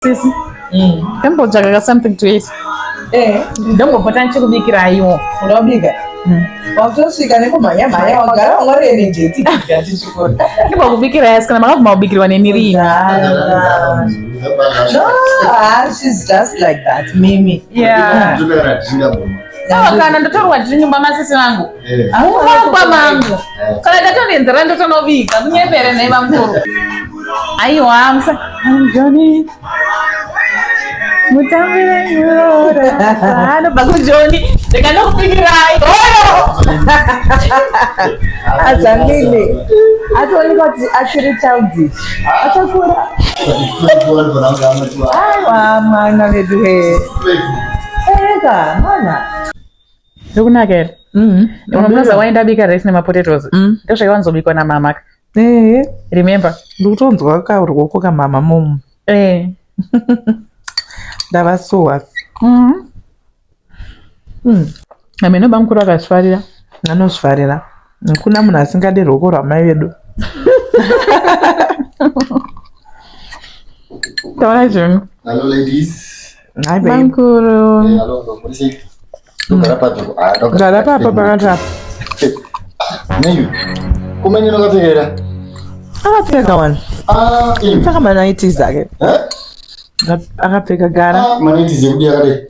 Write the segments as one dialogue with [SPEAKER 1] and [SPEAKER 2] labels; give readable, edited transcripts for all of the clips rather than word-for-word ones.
[SPEAKER 1] Sisi. Kambotsvaga something to eat. Ndombopota ndichikubikira aiwo.
[SPEAKER 2] Unobika? Watosvika nekumhanya wagara warenegeti tichikona.
[SPEAKER 1] Ndibva kubikira yasi kana makabva kubikirwa nemiri ino.
[SPEAKER 2] No, she's just like that, Mimi.
[SPEAKER 1] Yeah. Kana ndotorwa tiri nyumba masisi vangu. Kwa mangu. Kana ndatonenzera ndotonovika kunyepere nei vamukuru. Aiwa musa. Johnny. Mutambire nyora. Anobva kuJohnny. Ndikanokupikirai.
[SPEAKER 2] Azamile. Atooneka kuti achiri childish. Achakura. Aiwa mana vedu he. Eka, mana.
[SPEAKER 1] Ndokunaka here. Unomunoza waenda bika rice nemapotatoes. Ndozvaiwanzobikwa namama. Remember?
[SPEAKER 2] Ndokutonzwa kaurwoko kamama momu. Ndava so happy.
[SPEAKER 1] Ame nobva mukuru akazvifarira.
[SPEAKER 2] Anozvifarira. Kuna munhu asingadi ruoko rwamai vedu.
[SPEAKER 1] Taura zvinhu.
[SPEAKER 3] Hello ladies.
[SPEAKER 2] Hi babe.
[SPEAKER 1] Mukuru.
[SPEAKER 3] Hello, what is it?
[SPEAKER 2] Gara papa pakata.
[SPEAKER 3] Neyu. Kumeni nokapfekera?
[SPEAKER 2] Akapfeka wani. Pfeka manaitizi ake. Akapfeka gara.
[SPEAKER 3] Manaitizi ekudi akadai.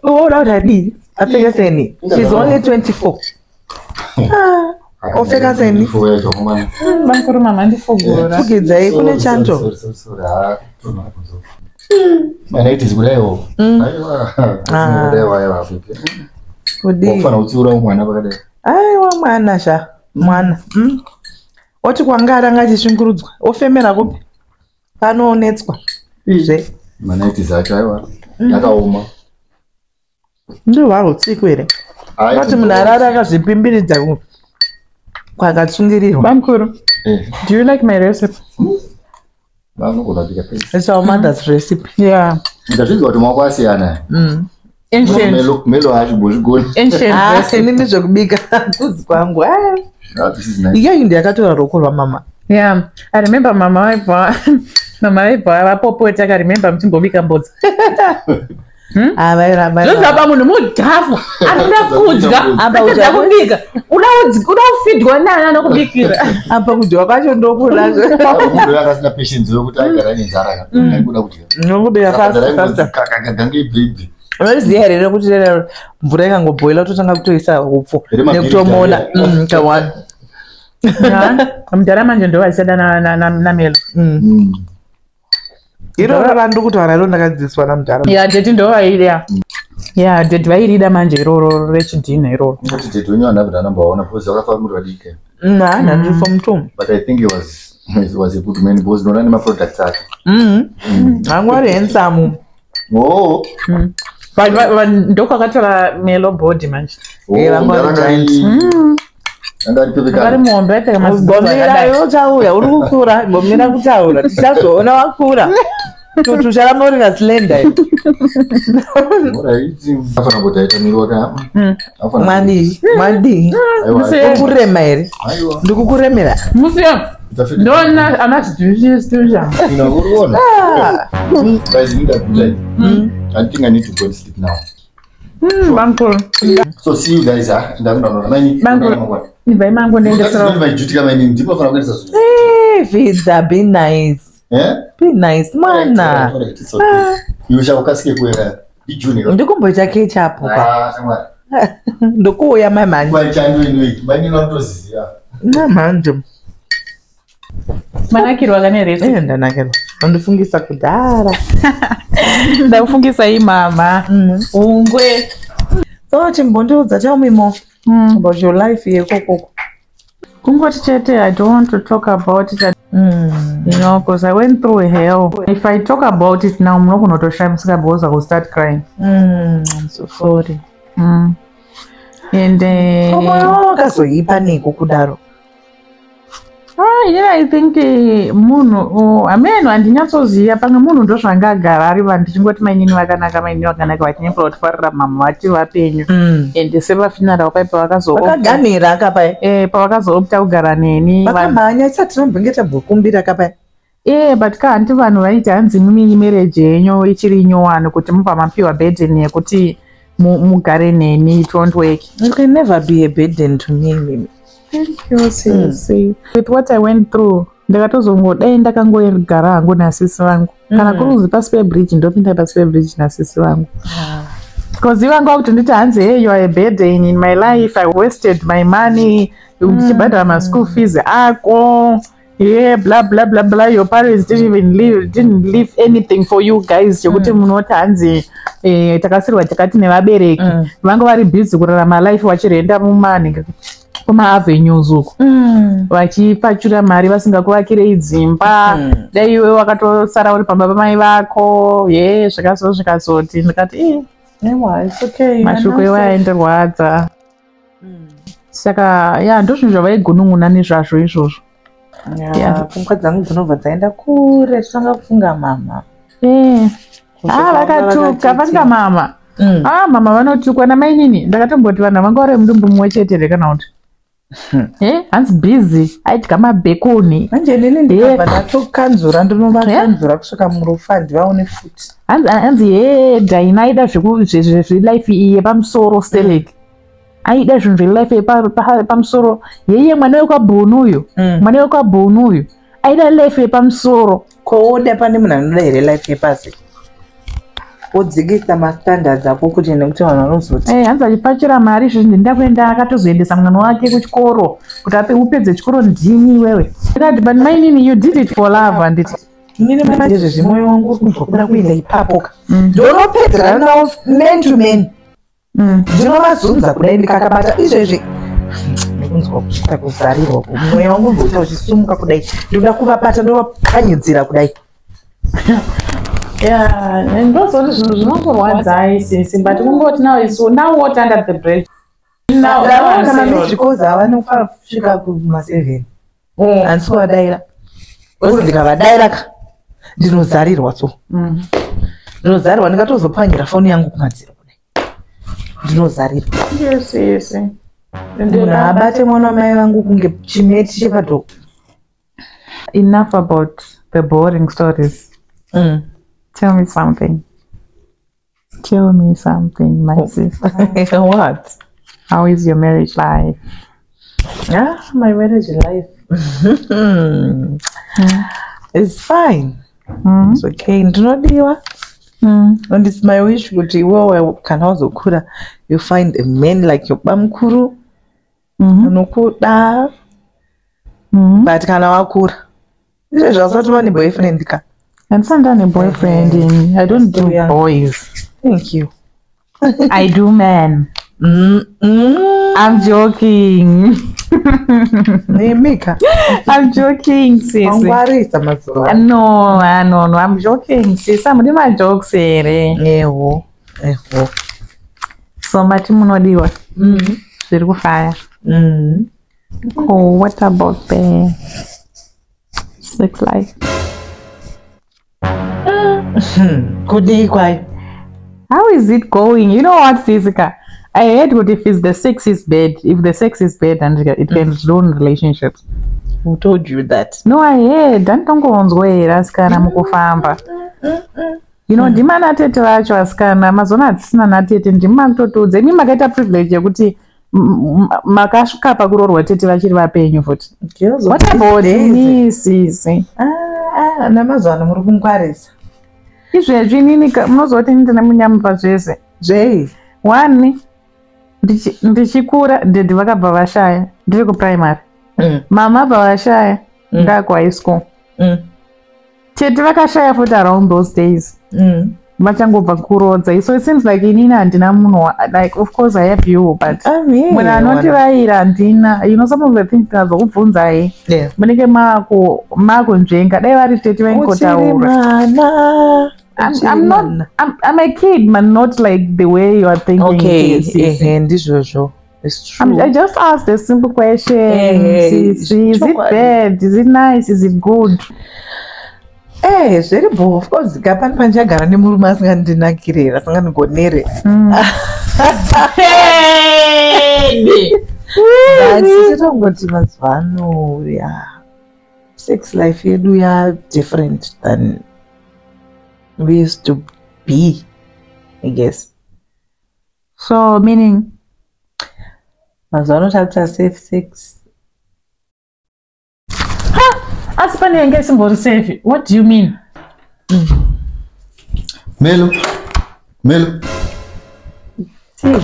[SPEAKER 2] Uda kuti adii. Apfeka seni. She's only 24. Opfeka seni.
[SPEAKER 1] Mukuru mama ndifogora.
[SPEAKER 2] Fukidzai kune chanto.
[SPEAKER 3] Manaitizi kudaiwo. Aiwa.
[SPEAKER 2] Kudi.
[SPEAKER 3] Wafana utsiura mwana pakadai.
[SPEAKER 2] Aiwa mwana sha. Mwana. Oti kwangara ngachishungurudzwa. Ofemera kupi. Panoonetswa. Izve.
[SPEAKER 3] Manaitizi acho aiwa. Akaoma.
[SPEAKER 2] Ndo waro tsiku here. Kuti munhu arara akazvipimbiridza kwakatsungirirwa.
[SPEAKER 1] Bamukuru. Do you like my recipe?
[SPEAKER 2] It's our mother's recipe.
[SPEAKER 1] Yeah.
[SPEAKER 3] Ndazvidzwa kuti mwako asiyana.
[SPEAKER 1] Ancient.
[SPEAKER 3] Melo acho bozvigoni.
[SPEAKER 1] Ancient recipe.
[SPEAKER 2] Inini zvekubika kuzi kwangu. Iyeyi ndiyakatora ruoko rwamama.
[SPEAKER 1] Yeah. I remember mama vaibva vapopota akaremember muchimbobika mbodza. Zvozvapa munhu mudhafu arikuda kudya apedza kubika uda kufidwa nani anokubikira
[SPEAKER 2] apa kudyiwa kwacho ndokula
[SPEAKER 3] munhu akasina patience yokuti agara nenzara kuda kudya
[SPEAKER 2] nokubika fasta
[SPEAKER 3] kagange ibhibhi
[SPEAKER 2] unoziya here nekuti mvura ikangobhoila utotanga kutoisa upfu nekutomona kawani
[SPEAKER 1] mudhara manje ndovasiyada namelo
[SPEAKER 2] iroro randi kuti vana ro ndakadzidziswa namudhara
[SPEAKER 1] ya deti ndovaida ya deti vairida manje iroro rechidhina iroro
[SPEAKER 3] kuti deti wenyu andabva ndambaona because wakafa muri vadike
[SPEAKER 2] handifo mutomu
[SPEAKER 3] but I think he was a good man because nona nemaproducts ake
[SPEAKER 2] angwari handsome
[SPEAKER 1] ndokwakatora melo body manje vari muombe
[SPEAKER 2] gomirayo chauya uri kukura gomira kutaura tichazoona wakura tucharamba uri kaslenda mwadi kukurema here ndikukuremera
[SPEAKER 1] ndona anazidusha
[SPEAKER 3] I think I need to go to sleep now.
[SPEAKER 1] Bamukuru.
[SPEAKER 3] So see you guys.
[SPEAKER 1] Nibva imangu ndendesera.
[SPEAKER 2] Vidza, be nice. Be nice, mwana.
[SPEAKER 3] Ushakasike kuera. Junior.
[SPEAKER 2] Ndikumboita ketchup pa. Ndokuya mamani. Namanje.
[SPEAKER 1] Manakirwa kane resi.
[SPEAKER 2] Ndanakirwa. Ndifungisa kudara.
[SPEAKER 1] Ndakufungisa imama. Ungwe.
[SPEAKER 2] So chimbondiudza, tell me more about your life here kokoko.
[SPEAKER 1] Kungoti chete, I don't want to talk about it. You know, because I went through hell. If I talk about it now, I'm not going to shame because I will start crying.
[SPEAKER 2] I'm so sorry.
[SPEAKER 1] And I think munhu ameno andinatsoziva pamwe munhu ndozvanga agara ari vanhu tichingoti mainini vakanaka vachinyepera kuti farira mama vachiri vapenyu ende sevafinara pai
[SPEAKER 2] pavakazogamira akapai
[SPEAKER 1] pavakazoopta kugara neni
[SPEAKER 2] vakamhanya isati rambenge tabhukumbira kapai
[SPEAKER 1] but kanti vanhu vaiti hanzi marriage yenyu ichiri nyowani kuti mubva mapiwa burden yekuti mugare nemi, it won't work.
[SPEAKER 2] It can never be a burden to me, Mimi.
[SPEAKER 1] Thank you, Sisi. With what I went through, ndakatozongodai ndakangogara hangu nasisi vangu. Kana kuruzi pasi pebridge ndopinda pasi pebridge nasisi vangu. Because ivangu vakuti nditi hanzi, hey, you are a burden in my life, I wasted my money, ndichibhadhara my school fees ako, yeah, blah blah blah blah, your parents didn't leave anything for you guys. Yokuti munoti hanzi takasirwa takati nevabereki. Vangu vari busy kurarama life vachirenda mumani kuma-avenues uko. Vachipachura mari vasingakuvakirei dzimba. Dai iwe wakatosara uri pamba pamai vako. Yeah, zvikazoti ndikati
[SPEAKER 2] it's okay.
[SPEAKER 1] Mashoko iwe aenderwadza. Saka ndozvinhu zvavaigunun'una nezvazvo izvozvo.
[SPEAKER 2] Pfungwa dzangu dzinobva dzaenda kure zvanga kufunga mama.
[SPEAKER 1] Vakatuka vanga mama. Mama vanotukwa namai nini. Ndakatomboti vanhu vanga vari mudumbu mumwe chete kana kuti. Hands busy. Aidya mabhekoni.
[SPEAKER 2] Manje nini ndikabva ndatokanzura ndinovakanzura kusvika murufa ndivaone futi.
[SPEAKER 1] Hanzi Daina aida zvelife iyi yepamusoro Sterling. Aida zvinhu zvelife yepamusoro. Yeye mwana wekwabhunu uyu. Mwana wekwabhunu uyu. Aida life yepamusoro.
[SPEAKER 2] Koode pane munhu anoda here life yepasi. Odzikisa mastandards ako kuti nekuti vanhu vanozoti.
[SPEAKER 1] Hanzi achipachira mari izvozvi ndakuenda akatozoendesa mwana wake kuchikoro kuti upedze chikoro ndini iwewe. Ndikati but mainini you did it for love anditi.
[SPEAKER 2] Inini mandizvo mwoyo wangu uri kuzokuda kuenda ipapoka. Ndinopedzera nawo man to man. Ndinovazunza kudai ndikakabata izvezvi. Ndikunzwa kusvika kuzarirwa mwoyo wangu ndoita uchisumuka kudai. Ndoda kuvabata ndovapfanyidzira kudai.
[SPEAKER 1] Ndozoti zvinhu zvinongorwadza Sisi, but kungoti now what under the bridge.
[SPEAKER 2] Ndaona mamizvikozi avanofa kusvika kuma7. Handisi kuvadaira. Ozi ndikavadaira ka ndinozarirwa so. Ndinozarirwa ndikatozopwanyira foni yangu kumadziro kudai. Ndinozarirwa.
[SPEAKER 1] Yes.
[SPEAKER 2] Munhu abate mwana wamai vangu kunge chimeti chepadhoko.
[SPEAKER 1] Enough about the boring stories. Tell me something. Tell me something, my sister.
[SPEAKER 2] What?
[SPEAKER 1] How is your marriage life?
[SPEAKER 2] My marriage life. It's fine. It's okay. Ndinodiwa. And it's my wish kuti iwewe kana wazokura you find a man like your bamkuru. Unokuda. But kana wakura. Izvezvi hausati vane boyfriend ka.
[SPEAKER 1] And sometimes a boyfriend I don't do boys.
[SPEAKER 2] Thank you.
[SPEAKER 1] I do men. I'm joking. I'm joking, sis. No, I'm joking, sis. I'm doing my jokes here. So much munodiwa. Ziri kufaya. Oh, what about the sex life? How is it going? You know what, Sisika? I heard what if the sex is bad. If the sex is bad, and it can ruin relationships.
[SPEAKER 2] Who told you that?
[SPEAKER 1] No, I heard. You know, ndimana tete vacho asikana mazona atisina natete ndimatotudze imi makaita privilege yekuti makasvika pakurorwa tete vachiri vapenyu futi. What about me, Sisi?
[SPEAKER 2] Namazwana muri kungwarisa.
[SPEAKER 1] Izvezvi nini munozoti ndina munyamupa zvese.
[SPEAKER 2] Zvei.
[SPEAKER 1] One, ndichikura ndedhi vakabva vashaya ndiri kuprimary. Mama abva vashaya ndakuhigh school. Tete vakashaya futi around those days. Vachangobva kurodza. So it seems like inini handina munhu, like of course I have you, but when anotivaira handina, you know, some of the things ndazokubvunzai munenge mako nzvenga dai vari tete vaingotaura. I'm a kid, man, not like the way you are thinking.
[SPEAKER 2] Okay, ndizvozvo. It's true.
[SPEAKER 1] I just asked a simple question. Is it bad? Is it nice? Is it good?
[SPEAKER 2] Zviri bo, of course, kapani panchagara nemurume asingandinakirira, asingandigonere. Tichitongoti mazuvano, sex life yedu ya different than we used to be, I guess.
[SPEAKER 1] So meaning
[SPEAKER 2] Mazuano chapter safe sex.
[SPEAKER 1] As funny and get somebody safe. What do you mean?
[SPEAKER 3] Melo.
[SPEAKER 2] See.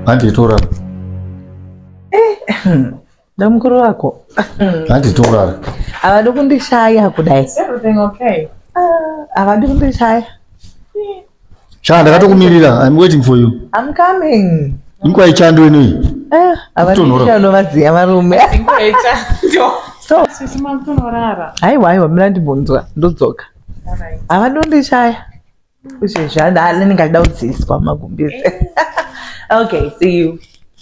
[SPEAKER 3] Anti Tora.
[SPEAKER 2] Damkuru wako.
[SPEAKER 3] Anti Tora.
[SPEAKER 2] Avadu kundishaya kudai.
[SPEAKER 1] Is everything okay?
[SPEAKER 2] Avadu kundishaya.
[SPEAKER 3] Shanda katokumirira. I'm waiting for you.
[SPEAKER 2] I'm coming.
[SPEAKER 3] Inkwa ichando inu.
[SPEAKER 2] Avadu kundishaya vaziya varume. So,
[SPEAKER 1] sisi mamtunorara.
[SPEAKER 2] Aiwa mlandibunzwa ndodzoka. Avadu kundishaya. Kusheshana alingada udziswa magumbezi. Okay, see you.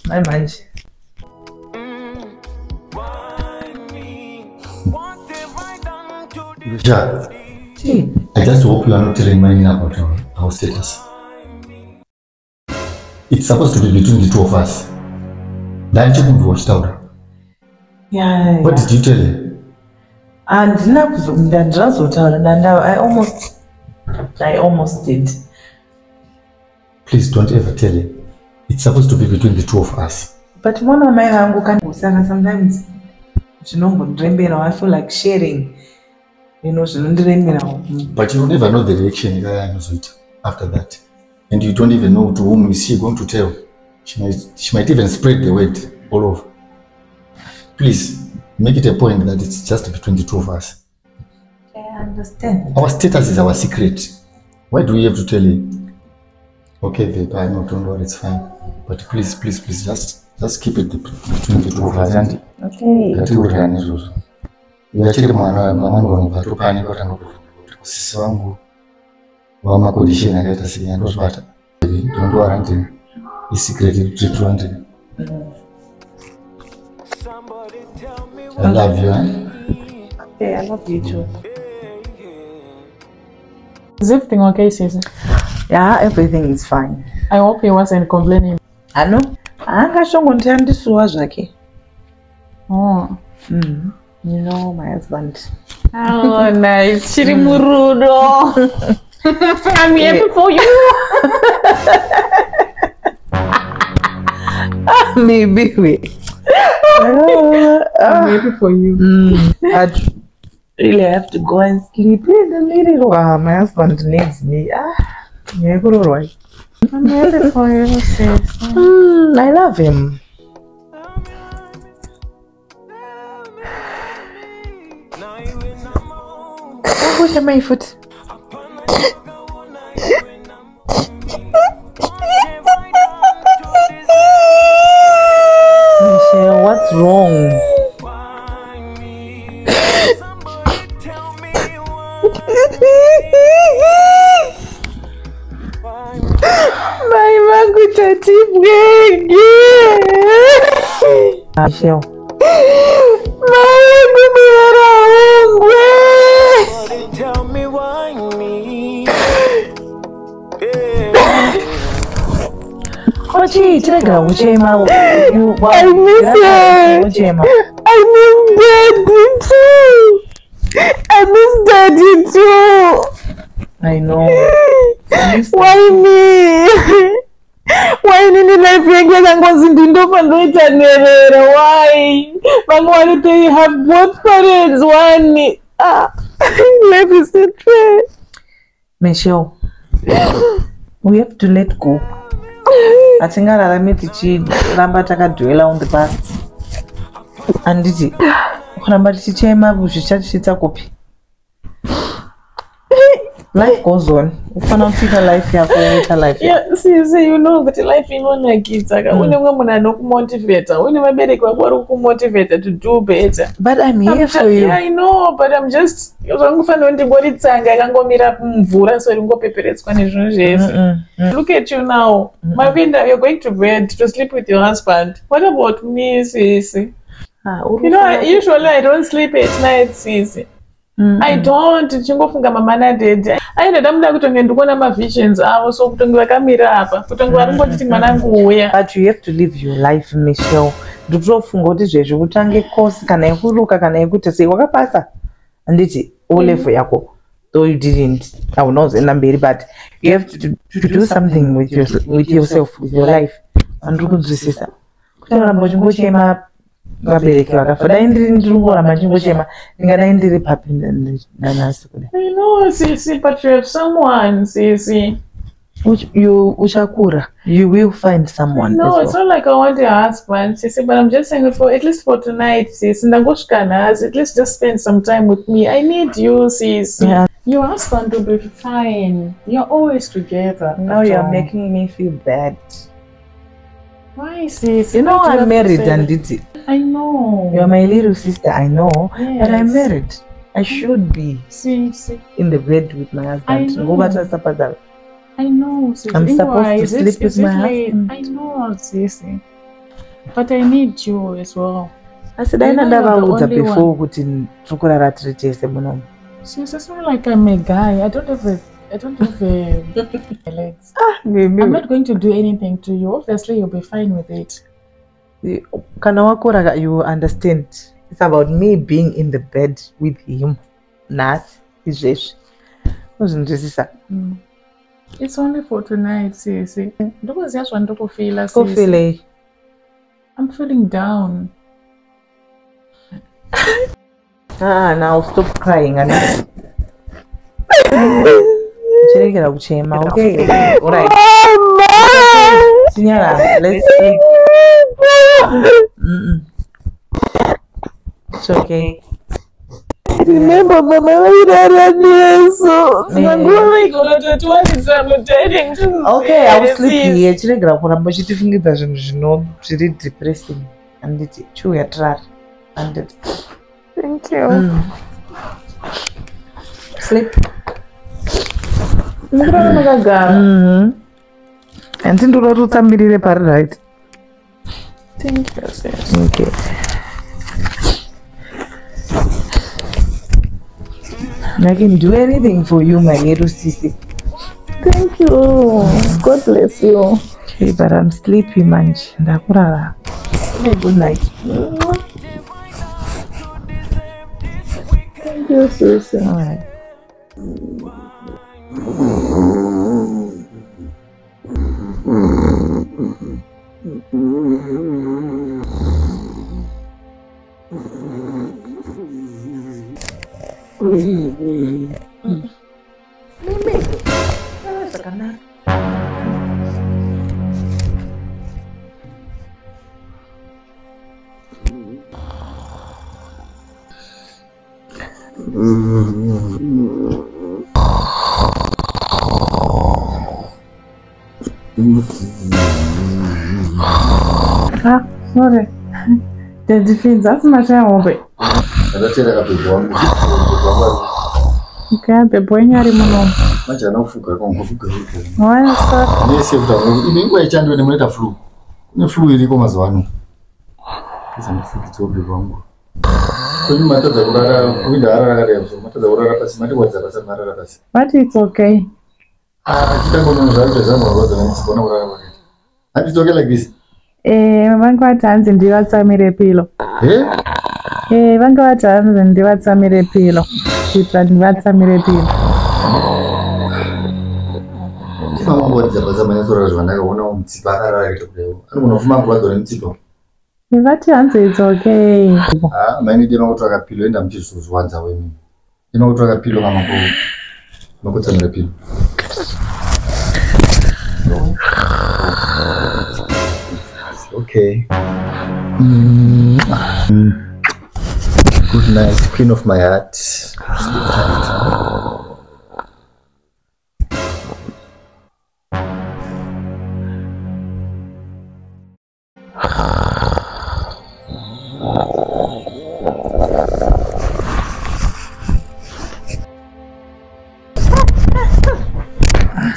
[SPEAKER 2] My manje.
[SPEAKER 3] Yeah. I just hope you are not telling me about our status. It's supposed to be between the two of us. Then you could watch out.
[SPEAKER 2] Yeah.
[SPEAKER 3] What did you tell her?
[SPEAKER 2] And I almost did.
[SPEAKER 3] Please don't ever tell her. It's supposed to be between the two of us.
[SPEAKER 2] But one of my hangu can sometimes I feel like sharing. You know,
[SPEAKER 3] but you never know the reaction after that. And you don't even know to whom is she going to tell. She might even spread the word all over. Please, make it a point that it's just between the two of us.
[SPEAKER 2] I understand.
[SPEAKER 3] Our status is our secret. Why do we have to tell you? Okay, babe, I know, don't worry, it's fine. But please, just keep it between the two of us.
[SPEAKER 2] Okay.
[SPEAKER 3] Yachiri mwana mwana vatopani sisi wangu wa makodisheni akaita siya ndozvata don't worry until is secret to I love you.
[SPEAKER 2] Yeah, I love you too.
[SPEAKER 1] Is everything okay, Cesar?
[SPEAKER 2] Yeah, everything is fine.
[SPEAKER 1] I hope he wasn't complaining.
[SPEAKER 2] I know. Angashongondiyandisuwa zvake.
[SPEAKER 1] Oh.
[SPEAKER 2] You know my husband.
[SPEAKER 1] Oh, nice. Chiri murudo. I'm happy for you.
[SPEAKER 2] Maybe we.
[SPEAKER 1] I'm happy for you.
[SPEAKER 2] I really have to go and sleep in the middle. My husband needs me. I'm
[SPEAKER 1] happy for you, sis.
[SPEAKER 2] I love him. Look at my foot. Michelle, what's wrong? My mango Michelle.
[SPEAKER 4] Tell me why me.
[SPEAKER 2] I miss her.
[SPEAKER 1] I miss Daddy too. I miss Daddy too.
[SPEAKER 2] I know.
[SPEAKER 1] Why me? Why nini life yangu yangozi ndindofa ndoita nerera? Why? Bangwani they have both parents. One. Life is so fair.
[SPEAKER 2] Michelle, we have to let go. I think I made Ramba takadwela on the past. And did it? Life goes on. You cannot take a life here for a life.
[SPEAKER 1] Yeah, see, you know that life in one like it's like when a woman are not motivated, when my baby was motivated to do better.
[SPEAKER 2] But I'm here for you.
[SPEAKER 1] Yeah, I know, but I'm just look at you now. Mavinda, you're going to bed to sleep with your husband. What about me, Sisi? You know, usually I don't sleep at night, Sisi. I don't chingofunga mama nadede aina damuda kutonge ndikuona ma-visions avo so kutonge vakamira apa kutonge vari ngotiti mwanangu uya.
[SPEAKER 2] But you have to live your life, Michelle. Ndotofunga kuti zvezvo utange course kana yekuruka kana yekuti sei wakapasa handiti o level yako. Though you didn't, I will not say mberi, but you have to do something with yourself, with your life. And kunzwisisa kutoramba chingochema vabereki vakafa dai ndiri ngoramba chingochema ndingadai ndiri papi nanasi kudai.
[SPEAKER 1] I know, Sisi, but you have someone, Sisi.
[SPEAKER 2] Ushakura, you will find someone.
[SPEAKER 1] No, it's not like I want a husband, Sisi, but I'm just saying for at least for tonight, Sisi. At least just spend some time with me. I need you, Sisi.
[SPEAKER 2] Yeah.
[SPEAKER 1] Your husband will be fine. You're always together.
[SPEAKER 2] Now you're making me feel bad.
[SPEAKER 1] Why, Sisi?
[SPEAKER 2] You know I'm married, Anditi.
[SPEAKER 1] I know.
[SPEAKER 2] You're my little sister, I know.
[SPEAKER 1] Yes.
[SPEAKER 2] But I'm married. I should be
[SPEAKER 1] Sisi.
[SPEAKER 2] in the bed with my husband.
[SPEAKER 1] I know. I know, Sisi.
[SPEAKER 2] I'm supposed to sleep with my husband.
[SPEAKER 1] I know, Sisi. But I need you as well.
[SPEAKER 2] I said, I never before kuti tukurara tiri tese munomu.
[SPEAKER 1] Sisi, it's not like I'm a guy. I don't have legs.
[SPEAKER 2] Maybe.
[SPEAKER 1] I'm not going to do anything to you. Obviously, you'll be fine with it.
[SPEAKER 2] Kana wakura, you understand. It's about me being in the bed with him. Not his wish.
[SPEAKER 1] It's only for tonight, Sisi. I'm feeling down.
[SPEAKER 2] Now stop crying. Okay. Alright. Signora, let's sleep. It's okay.
[SPEAKER 1] Remember, Mama,
[SPEAKER 2] okay, I will sleep here. Chiregra kuramba chitifungiza zvinhu zviri depressing handiti chiuyatirari handiti.
[SPEAKER 1] Thank you.
[SPEAKER 2] Sleep. Handiti ndorati utsammirire pari right.
[SPEAKER 1] Thank you, sis.
[SPEAKER 2] Okay. I can do anything for you, my little sissy.
[SPEAKER 1] Thank you. God bless you.
[SPEAKER 2] Okay, but I'm sleepy, manch. Ndakurara. Good night.
[SPEAKER 1] Thank you, sis.
[SPEAKER 2] All right.
[SPEAKER 1] Sorry. The defense, that's my child. Okay, baby, when you're in my
[SPEAKER 3] Manja anafuka kwa kufuka huko.
[SPEAKER 1] Why, sir?
[SPEAKER 3] Nese mtamu. Imekuwa ichandwe nimeleta flu. Ni flu iliko mazwani. Kisa mfuki tobe wangu. Kwa hiyo mataza kurara, kuinda harara kati ya mataza kurara pasi, mati kwa zaba sana harara pasi.
[SPEAKER 1] But it's okay.
[SPEAKER 3] Kitango nono zaidi zamu wabaza na nisipona kurara wakati. Hadi toke like this.
[SPEAKER 1] Vangu vatanzi ndivatsamire pilo. Vangu vatanzi ndivatsamire pilo. Kuitira ndivatsamire pilo.
[SPEAKER 3] Mama mwadza bazama nesora zvanakaona mutsipa akarara kuita kudai. Anogona kufuma kuvadzo nemutsipa.
[SPEAKER 1] Vati hanzi it's okay.
[SPEAKER 3] Maini dino kutoka pilo enda mchizozwanza wemi. Dino kutoka pilo mama ko makutsamira pilo. Okay. Good night, queen of my heart. Sleep tight.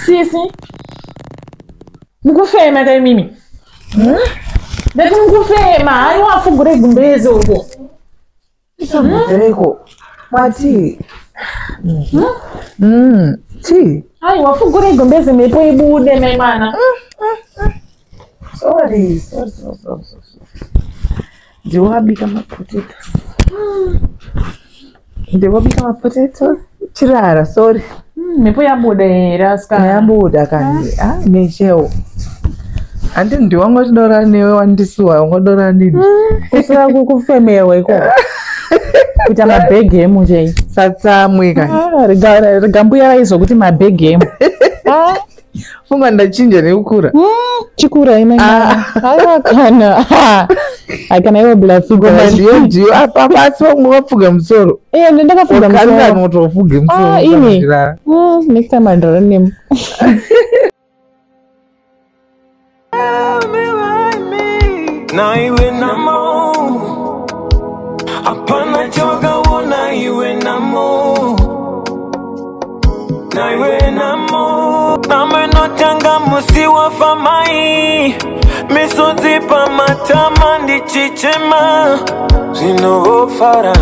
[SPEAKER 1] Sisi. Mukufema kai mimi. Ndati mukufema, ayi wafungure gumbezi uko.
[SPEAKER 2] Ndiko. Mwati. Chi.
[SPEAKER 1] Ai, wafugure gombezi mepo ibude memana.
[SPEAKER 2] Sorry. Ndiwabika potatoes. Chirara, sorry.
[SPEAKER 1] Mepo yabude raska.
[SPEAKER 2] Yabuda kanje. Necheo. Andi ndiwangotidora newe wandisuwa wangodora nini?
[SPEAKER 1] Kusira kukufemewe iko. Kuita mabhegi emu nje.
[SPEAKER 2] Satsamwe kanje.
[SPEAKER 1] Rigambuya raizokuti mabhegi emu.
[SPEAKER 2] Funga ndachinja nekukura.
[SPEAKER 1] Chikura ine. Aiwa kana. Aikana iwo bila figo.
[SPEAKER 2] Ndiyo apa basi wapfuga musoro.
[SPEAKER 1] Ndakafuga musoro.
[SPEAKER 2] Ukanda notofuga musoro.
[SPEAKER 1] Ini. Next time andora name.
[SPEAKER 4] Na iwe namo apana choga wona iwe namo na iwe namo name no tanga musiwa famai misonzi pa matama ndi chichema zino vofara